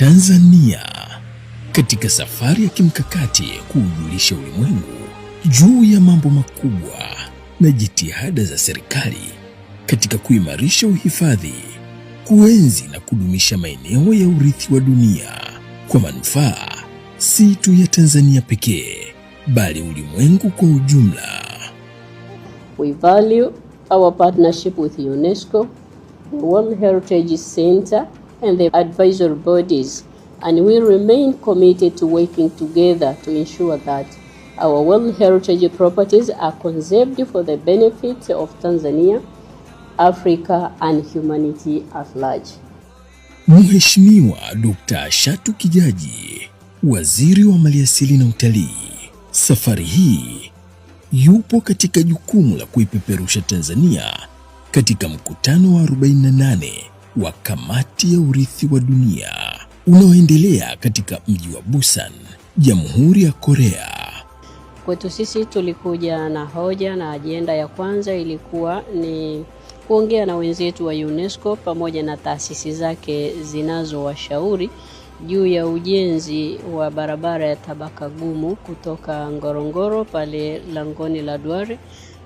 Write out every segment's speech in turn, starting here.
Tanzania katika safari ya kimkakati kuujulisha ulimwengu juu ya mambo makubwa na jitihada za serikali katika kuimarisha uhifadhi, kuenzi na kudumisha maeneo ya urithi wa dunia kwa manufaa si tu ya Tanzania pekee bali ulimwengu kwa ujumla. We value our partnership with UNESCO, the World Heritage Center and the advisory bodies, and we remain committed to working together to ensure that our World Heritage properties are conserved for the benefit of Tanzania, Africa and humanity at large. Mheshimiwa Dr. Shatu Kijaji, Waziri wa Maliasili na Utalii, safari hii yupo katika jukumu la kuipeperusha Tanzania katika mkutano wa 48 wa Kamati ya Urithi wa Dunia unaoendelea katika mji wa Busan, Jamhuri ya Korea. Kwetu sisi tulikuja na hoja na ajenda ya kwanza ilikuwa ni kuongea na wenzetu wa UNESCO pamoja na taasisi zake zinazowashauri juu ya ujenzi wa barabara ya tabaka gumu kutoka Ngorongoro pale langoni la Duare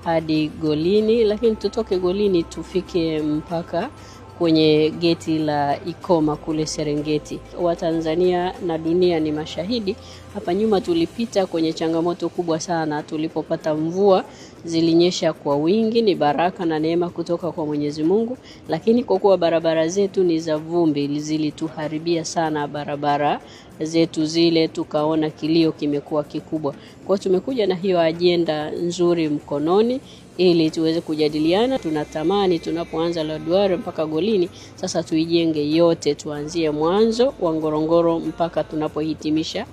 hadi Golini, lakini tutoke Golini tufike mpaka kwenye geti la Ikoma kule Serengeti. Watanzania na dunia ni mashahidi. Hapa nyuma tulipita kwenye changamoto kubwa sana tulipopata mvua, zilinyesha kwa wingi, ni baraka na neema kutoka kwa Mwenyezi Mungu, lakini kwa kuwa barabara zetu ni za vumbi zilituharibia sana barabara zetu zile, tukaona kilio kimekuwa kikubwa. Kwa tumekuja na hiyo ajenda nzuri mkononi ili tuweze kujadiliana. Tunatamani tunapoanza la Duare mpaka Golini sasa tuijenge yote, tuanzie mwanzo wa Ngorongoro mpaka tunapohitimisha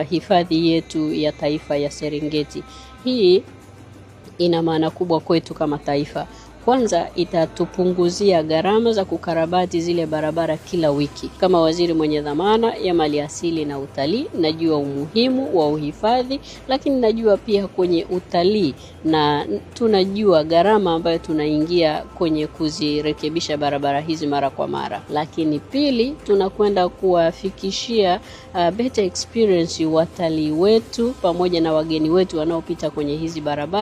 hifadhi yetu ya taifa ya Serengeti. Hii ina maana kubwa kwetu kama taifa. Kwanza itatupunguzia gharama za kukarabati zile barabara kila wiki. Kama waziri mwenye dhamana ya maliasili na utalii, najua umuhimu wa uhifadhi, lakini najua pia kwenye utalii na tunajua gharama ambayo tunaingia kwenye kuzirekebisha barabara hizi mara kwa mara. Lakini pili, tunakwenda kuwafikishia better experience watalii wetu pamoja na wageni wetu wanaopita kwenye hizi barabara.